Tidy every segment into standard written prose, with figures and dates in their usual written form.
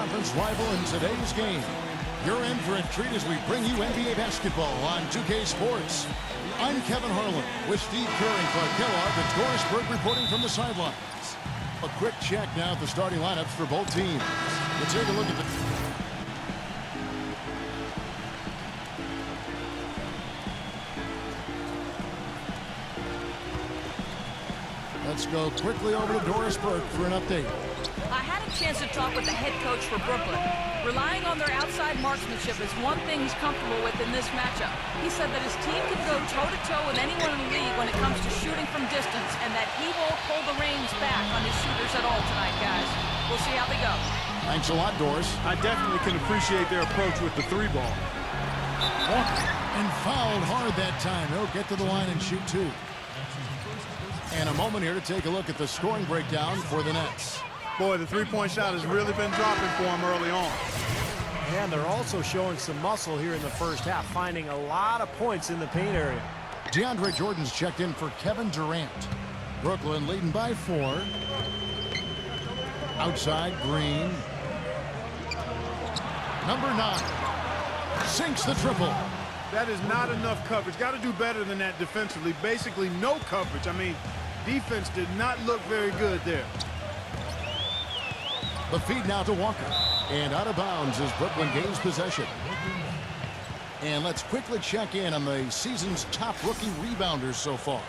conference rival in today's game. You're in for a treat as we bring you NBA basketball on 2K Sports. I'm Kevin Harlan with Steve Kerr and Clark Kellogg and Doris Berg reporting from the sidelines. A quick check now at the starting lineups for both teams. Let's take a look at the... Let's go quickly over to Doris Berg for an update. I had a chance to talk with the head coach for Brooklyn. Relying on their outside marksmanship is one thing he's comfortable with in this matchup. He said that his team can go toe-to-toe with anyone in the league when it comes to shooting from distance, and that he won't pull the reins back on his shooters at all tonight, guys. We'll see how they go. Thanks a lot, Doris. I definitely can appreciate their approach with the three ball. Walker, and fouled hard that time. He'll get to the line and shoot two. And a moment here to take a look at the scoring breakdown for the Nets. Boy, the three-point shot has really been dropping for him early on. And they're also showing some muscle here in the first half, finding a lot of points in the paint area. DeAndre Jordan's checked in for Kevin Durant. Brooklyn leading by 4. Outside, Green. Number 9. Sinks the triple. That is not enough coverage. Got to do better than that defensively. Basically, no coverage. I mean, defense did not look very good there. The feed now to Walker. And out of bounds as Brooklyn gains possession. And let's quickly check in on the season's top rookie rebounders so far.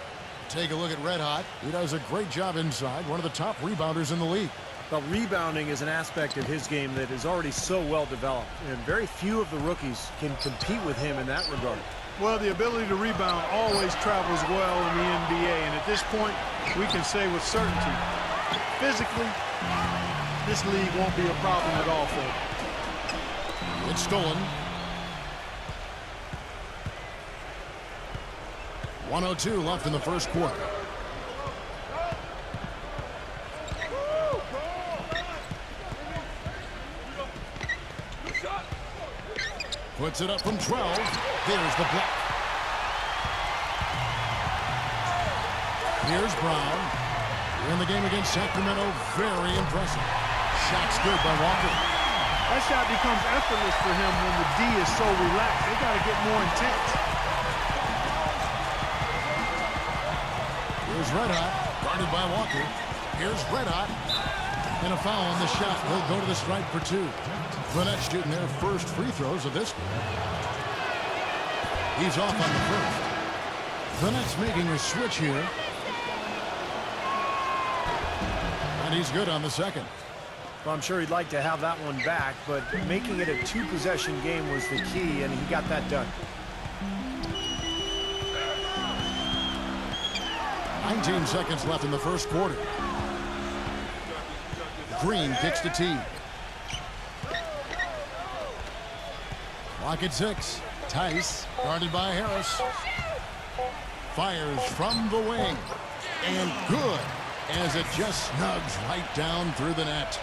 Take a look at Red Hot. He does a great job inside. One of the top rebounders in the league. But rebounding is an aspect of his game that is already so well developed. And very few of the rookies can compete with him in that regard. Well, the ability to rebound always travels well in the NBA. And at this point, we can say with certainty, physically, this league won't be a problem at all for him. It's stolen. 1:02 left in the first quarter. Puts it up from 12. There's the block. Here's Brown. In the game against Sacramento, very impressive. Shot's good by Walker. That shot becomes effortless for him when the D is so relaxed. They got to get more intense. Here's Red Hot, guarded by Walker. Here's Red Hot. And a foul on the shot. They'll go to the stripe for 2. The Nets shooting their first free throws of this one. He's off on the first. The Nets making a switch here. And he's good on the second. Well, I'm sure he'd like to have that one back, but making it a 2-possession game was the key, and he got that done. 19 seconds left in the first quarter. Green kicks to T. Clock at 6. Tice, guarded by Harris. Fires from the wing. And good, as it just snugs right down through the net.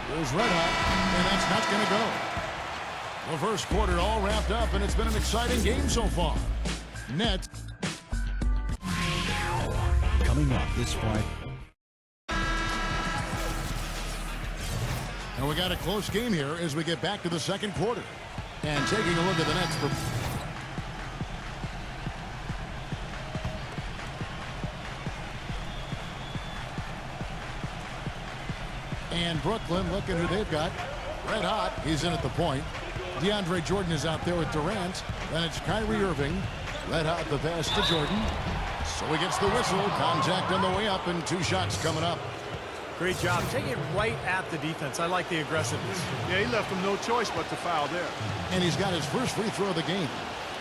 Here's Red Hot, and that's not going to go. The first quarter all wrapped up, and it's been an exciting game so far. Nets. Coming up this Friday. And we got a close game here as we get back to the second quarter. And taking a look at the Nets. And Brooklyn, look at who they've got. Red Hot, he's in at the point. DeAndre Jordan is out there with Durant. Then it's Kyrie Irving. Red Hot the pass to Jordan. So he gets the whistle. Contact on the way up and 2 shots coming up. Great job. Taking it right at the defense. I like the aggressiveness. Yeah, he left him no choice but to foul there. And he's got his first free throw of the game.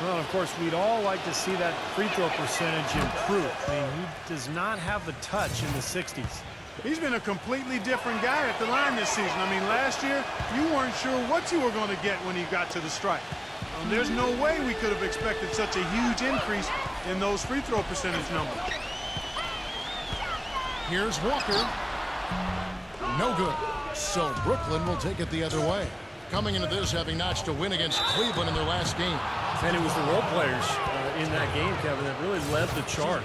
Well, of course, we'd all like to see that free throw percentage improve. I mean, he does not have the touch in the 60s. He's been a completely different guy at the line this season. I mean, last year, you weren't sure what you were going to get when he got to the stripe. There's no way we could have expected such a huge increase in those free throw percentage numbers. Here's Walker. No good. So Brooklyn will take it the other way. Coming into this, having notched a win against Cleveland in their last game. And it was the role players in that game, Kevin, that really led the charge.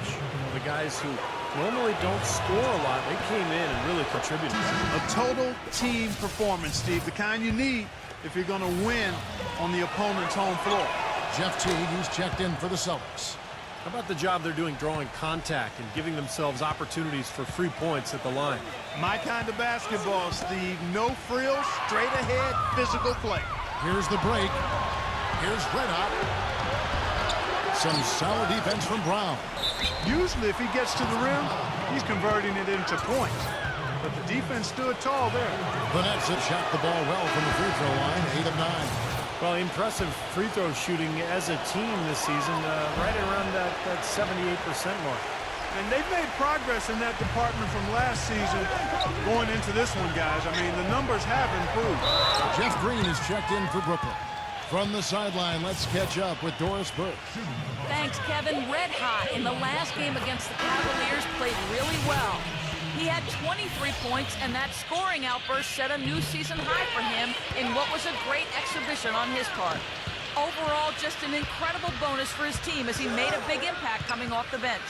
The guys who normally don't score a lot. They came in and really contributed. A total team performance, Steve, the kind you need if you're going to win on the opponent's home floor. Jeff Teague, who's checked in for the Celtics. How about the job they're doing drawing contact and giving themselves opportunities for free points at the line? My kind of basketball, Steve. No frills, straight ahead, physical play. Here's the break. Here's Red Hot. Some solid defense from Brown. Usually if he gets to the rim, he's converting it into points. But the defense stood tall there. The Nets have shot the ball well from the free throw line, 8 of 9. Well, impressive free throw shooting as a team this season, right around that 78% mark. And they've made progress in that department from last season going into this one, guys. I mean, the numbers have improved. Jeff Green is checked in for Brooklyn. From the sideline, let's catch up with Doris Burke. Thanks, Kevin. Red hot in the last game against the Cavaliers, played really well. He had 23 points, and that scoring outburst set a new season high for him in what was a great exhibition on his part. Overall, just an incredible bonus for his team as he made a big impact coming off the bench.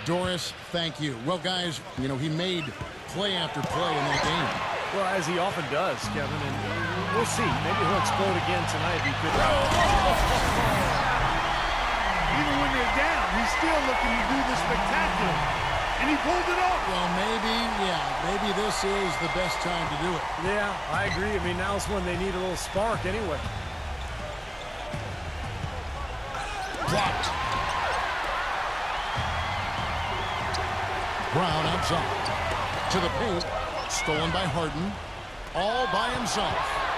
Doris, thank you. Well, guys, you know, he made play after play in that game. Well, as he often does, Kevin, and we'll see. Maybe he'll explode again tonight. He could. Even when they're down, he's still looking to do the spectacular. And he pulled it off. Well, maybe this is the best time to do it. Yeah, I agree. I mean, now's when they need a little spark anyway. Blocked. Brown outside. To the paint. Stolen by Harden. All by himself.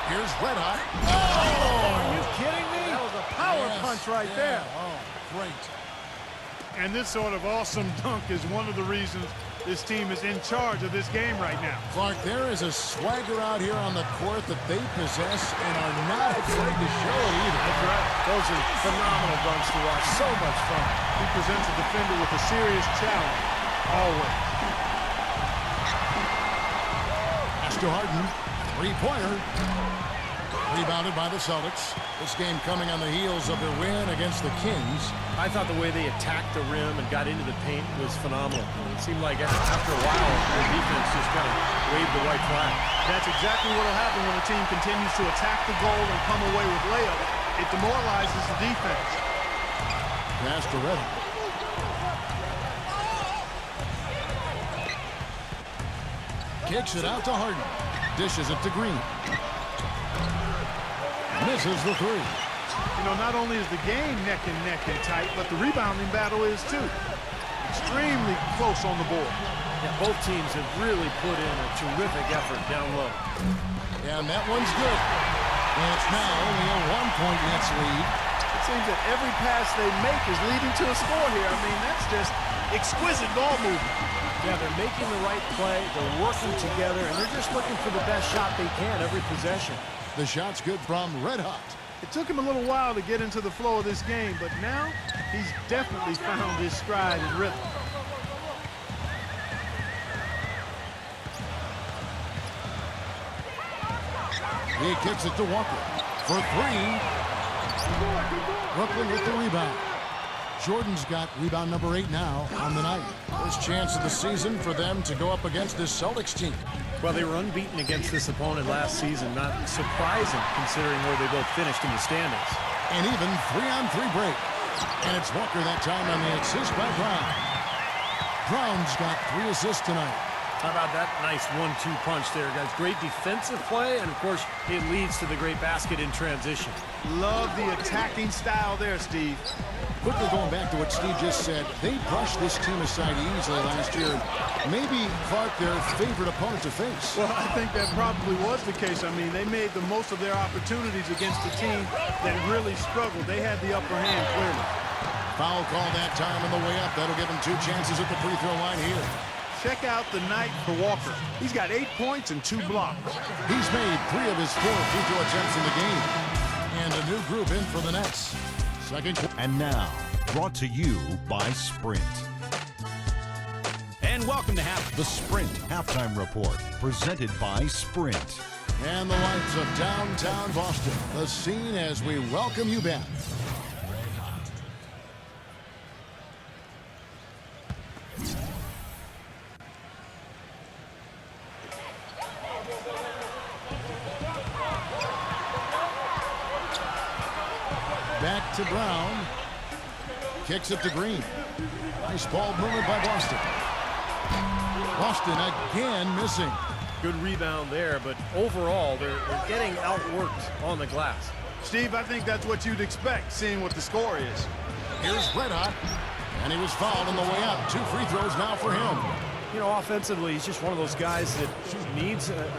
Here's Red Hot. Oh! Are you kidding me? That was a power punch right there. Oh, great. And this sort of awesome dunk is one of the reasons this team is in charge of this game right now. Clark, there is a swagger out here on the court that they possess and are not afraid to show it either. That's right. Those are phenomenal dunks to watch. So much fun. He presents a defender with a serious challenge. Always. Pass to Harden. Three-pointer. Rebounded by the Celtics. This game coming on the heels of their win against the Kings. I thought the way they attacked the rim and got into the paint was phenomenal. It seemed like after a while, the defense just kind of waved the white flag. That's exactly what will happen when a team continues to attack the goal and come away with layups. It demoralizes the defense. Pass to Reddick. Kicks it out to Harden. Dishes it to Green. Misses the three. You know, not only is the game neck and tight, but the rebounding battle is too. Extremely close on the board. Yeah, both teams have really put in a terrific effort down low. And that one's good. And it's now only a 1-point Nets lead. It seems that every pass they make is leading to a score here. I mean, that's just exquisite ball movement. Yeah, they're making the right play, they're working together, and they're just looking for the best shot they can every possession. The shot's good from Red Hot. It took him a little while to get into the flow of this game, but now he's definitely found his stride and rhythm. He kicks it to Walker for three. Brooklyn with the rebound. Jordan's got rebound number 8 now on the night. First chance of the season for them to go up against this Celtics team. Well, they were unbeaten against this opponent last season. Not surprising considering where they both finished in the standings. And even 3-on-3 break. And it's Walker that time on the assist by Brown. Brown's got 3 assists tonight. How about that nice 1-2 punch there, guys? Great defensive play, and of course, it leads to the great basket in transition. Love the attacking style there, Steve. Quickly going back to what Steve just said, they brushed this team aside easily last year. Maybe, Clark, their favorite opponent to face. Well, I think that probably was the case. I mean, they made the most of their opportunities against a team that really struggled. They had the upper hand clearly. Foul call that time on the way up. That'll give him 2 chances at the free throw line here. Check out the night for Walker. He's got 8 points and 2 blocks. He's made 3 of his 4 free throw attempts in the game. And a new group in for the Nets. And now, brought to you by Sprint. And welcome to The Sprint Halftime Report, presented by Sprint. And the lights of downtown Boston. The scene as we welcome you back. to Brown. Kicks it to Green. Nice ball movement by Boston. Boston again missing. Good rebound there, but overall, they're getting outworked on the glass. Steve, I think that's what you'd expect, seeing what the score is. Here's Red Hot, and he was fouled on the way out. 2 free throws now for him. You know, offensively, he's just one of those guys that needs a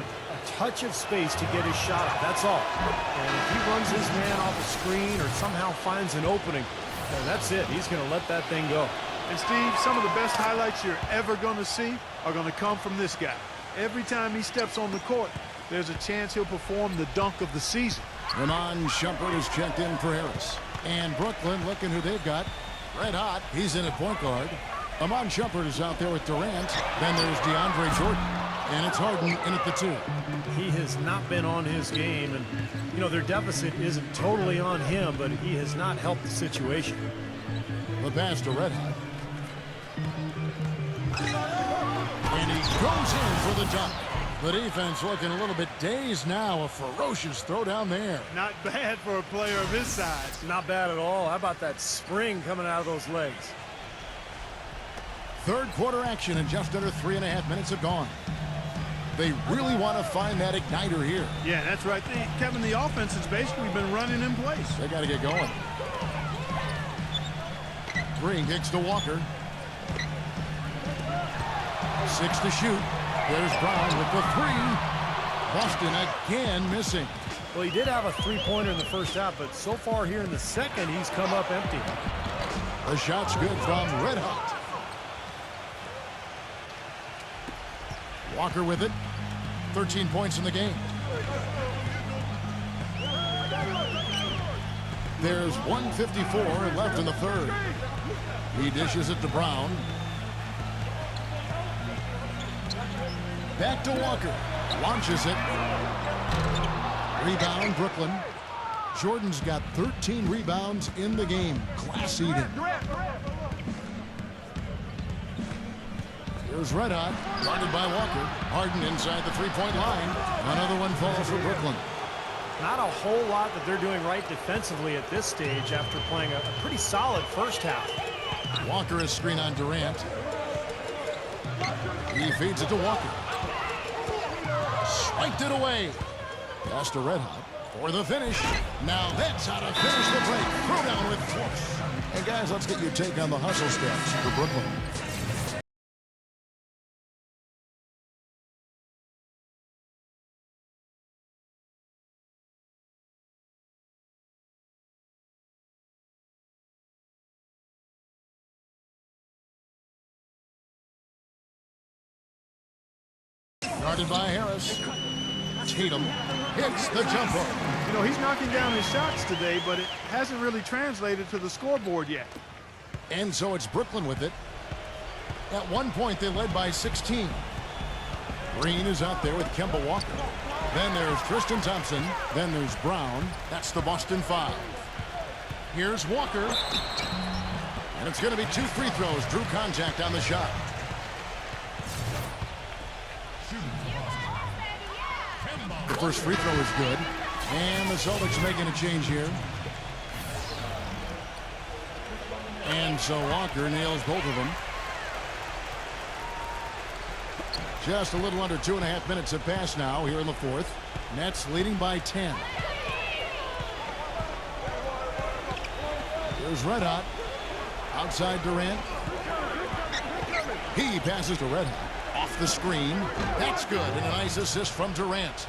touch of space to get his shot up. That's all. And if he runs his man off a screen or somehow finds an opening, then that's it. He's going to let that thing go. And Steve, some of the best highlights you're ever going to see are going to come from this guy. Every time he steps on the court, there's a chance he'll perform the dunk of the season. Ramon Shumpert is checked in for Harris. And Brooklyn looking who they've got. Red Hot, he's in at point guard. Amon Shumpert is out there with Durant. Then there's DeAndre Jordan. And it's Harden in at the 2. He has not been on his game. And, you know, their deficit isn't totally on him, but he has not helped the situation. The pass to Red Hot. And he goes in for the dunk. The defense looking a little bit dazed now. A ferocious throw down there. Not bad for a player of his size. Not bad at all. How about that spring coming out of those legs? Third quarter action, and just under 3.5 minutes have gone. They really want to find that igniter here. Yeah, that's right. Kevin, the offense has basically been running in place. They got to get going. Green kicks to Walker. 6 to shoot. There's Brown with the 3. Boston again missing. Well, he did have a three-pointer in the first half, but so far here in the second, he's come up empty. The shot's good from Red Hot. Walker with it. 13 points in the game. There's 1:54 left in the third. He dishes it to Brown. Back to Walker. Launches it. Rebound, Brooklyn. Jordan's got 13 rebounds in the game. Class eating. Here's Red Hot. Guarded by Walker. Harden inside the three-point line. Another one falls for Brooklyn. Not a whole lot that they're doing right defensively at this stage after playing a pretty solid first half. Walker is screen on Durant. He feeds it to Walker. Swiped it away. Pass to Red Hot for the finish. Now that's how to finish the break. Throw down with force. And guys, let's get your take on the hustle steps for Brooklyn. Guarded by Harris. Tatum hits the jumper. You know, he's knocking down his shots today, but it hasn't really translated to the scoreboard yet. And so it's Brooklyn with it. At one point, they led by 16. Green is out there with Kemba Walker. Then there's Tristan Thompson. Then there's Brown. That's the Boston 5. Here's Walker. And it's going to be 2 free throws. Drew contact on the shot. The first free throw is good. And the Celtics making a change here. And so Walker nails both of them. Just a little under 2.5 minutes have passed now here in the fourth. Nets leading by 10. Here's Red Hot. Outside Durant. He passes to Red Hot. Off the screen. That's good. And a nice assist from Durant.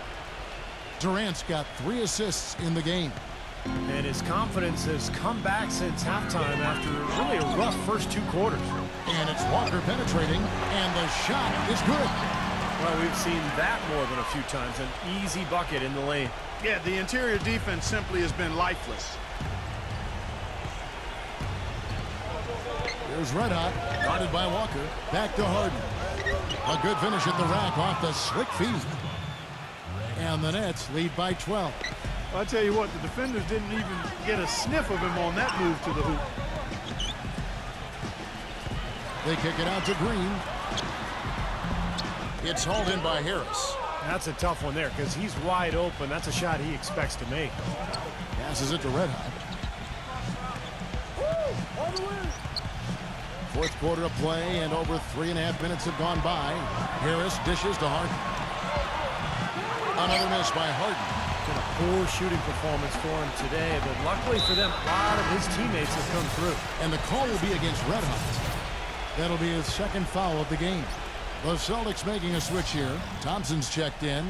Durant's got 3 assists in the game. And his confidence has come back since halftime after really a rough first 2 quarters. And it's Walker penetrating, and the shot is good. Well, we've seen that more than a few times. An easy bucket in the lane. Yeah, the interior defense simply has been lifeless. Here's Red Hot, guarded by Walker. Back to Harden. A good finish at the rack off the slick feed. And the Nets lead by 12. I'll tell you what, the defenders didn't even get a sniff of him on that move to the hoop. They kick it out to Green. It's hauled in by Harris. That's a tough one there because he's wide open. That's a shot he expects to make. Passes it to Red Hot. Fourth quarter of play, and over 3.5 minutes have gone by. Harris dishes to Harden. Another miss by Harden. Been a poor shooting performance for him today, but luckily for them, a lot of his teammates have come through. And the call will be against Red Hot. That'll be his second foul of the game. The Celtics making a switch here. Thompson's checked in.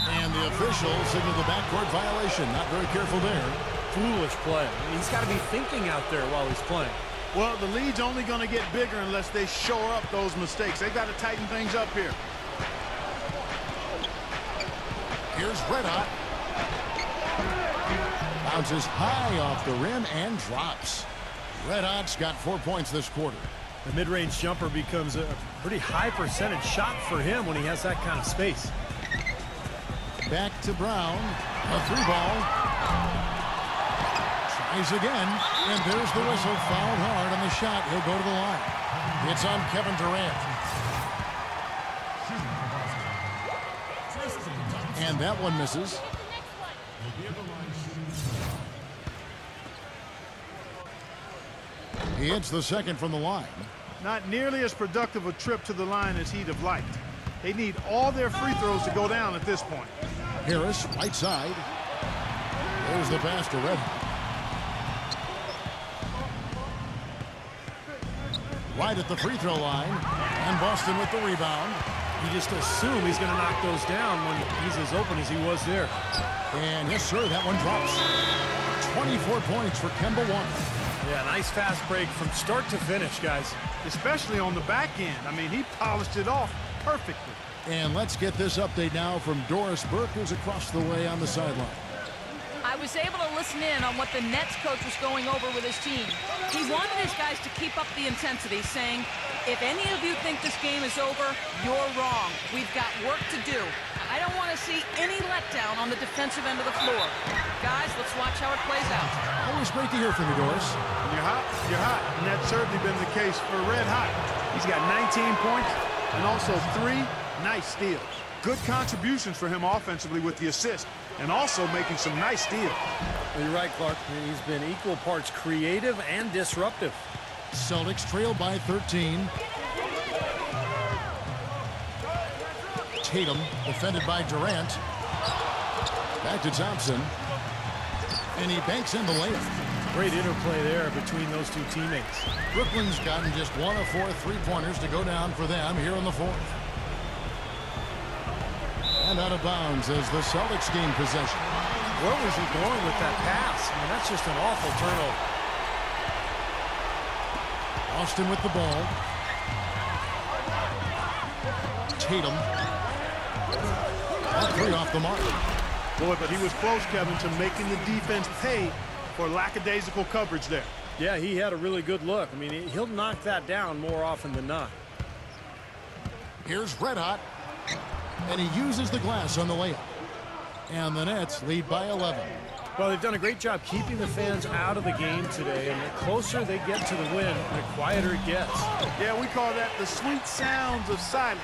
And the officials signal the backcourt violation. Not very careful there. Foolish play. He's got to be thinking out there while he's playing. Well, the lead's only going to get bigger unless they shore up those mistakes. They got to tighten things up here. Here's Red Hot. Bounces high off the rim and drops. Red Hot's got 4 points this quarter. The mid-range jumper becomes a pretty high percentage shot for him when he has that kind of space. Back to Brown. A three ball. Tries again. And there's the whistle. Fouled hard on the shot. He'll go to the line. It's on Kevin Durant. And that one misses. He hits the second from the line. Not nearly as productive a trip to the line as he'd have liked. They need all their free throws to go down at this point. Harris, right side. There's the pass to Red. Right at the free throw line. And Boston with the rebound. You just assume he's going to knock those down when he's as open as he was there. And yes, sir, that one drops. 24 points for Kemba Walker. Yeah, nice fast break from start to finish, guys. Especially on the back end. I mean, he polished it off perfectly. And let's get this update now from Doris Burke, who's across the way on the sideline. I was able to listen in on what the Nets coach was going over with his team. He wanted his guys to keep up the intensity, saying, if any of you think this game is over, you're wrong. We've got work to do. I don't want to see any letdown on the defensive end of the floor. Guys, let's watch how it plays out. Always great to hear from you, Doris. When you're hot, you're hot. And that's certainly been the case for Red Hot. He's got 19 points and also 3 nice steals. Good contributions for him offensively with the assist and also making some nice steals. Well, you're right, Clark. He's been equal parts creative and disruptive. Celtics trail by 13. Tatum defended by Durant. Back to Thompson. And he banks in the layup. Great interplay there between those two teammates. Brooklyn's gotten just 1 of 4 three-pointers to go down for them here in the fourth. And out of bounds as the Celtics gain possession. Where was he going with that pass? I mean, that's just an awful turnover. Austin with the ball. Tatum. All 3 off the mark. Boy, but he was close, Kevin, to making the defense pay for lackadaisical coverage there. Yeah, he had a really good look. I mean, he'll knock that down more often than not. Here's Red Hot. And he uses the glass on the layup. And the Nets lead by 11. Well, they've done a great job keeping the fans out of the game today. And the closer they get to the win, the quieter it gets. Yeah, we call that the sweet sounds of silence.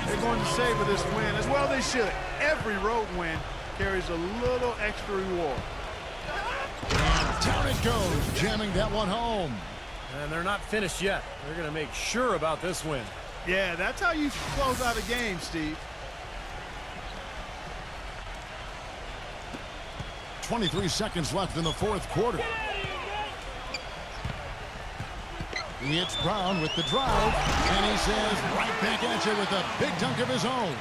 They're going to savor this win, as well they should. Every road win carries a little extra reward. And down it goes, jamming that one home. And they're not finished yet. They're going to make sure about this win. Yeah, that's how you close out a game, Steve. 23 seconds left in the fourth quarter. It's Brown with the drive, and he says right back at you with a big dunk of his own.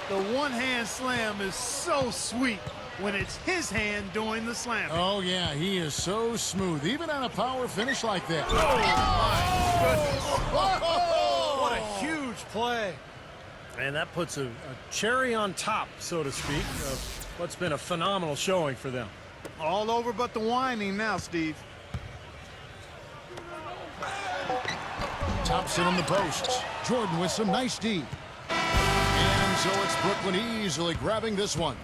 The one-hand slam is so sweet when it's his hand doing the slamming. Oh, yeah, he is so smooth, even on a power finish like that. Oh, my goodness. What a huge play. And that puts a cherry on top, so to speak, of what's been a phenomenal showing for them. All over but the whining now, Steve. Thompson in the posts. Jordan with some nice D. And so it's Brooklyn easily grabbing this one.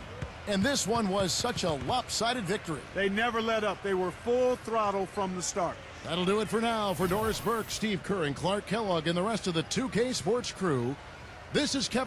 And this one was such a lopsided victory. They never let up. They were full throttle from the start. That'll do it for now. For Doris Burke, Steve Kerr, and Clark Kellogg, and the rest of the 2K Sports crew, this is Kevin.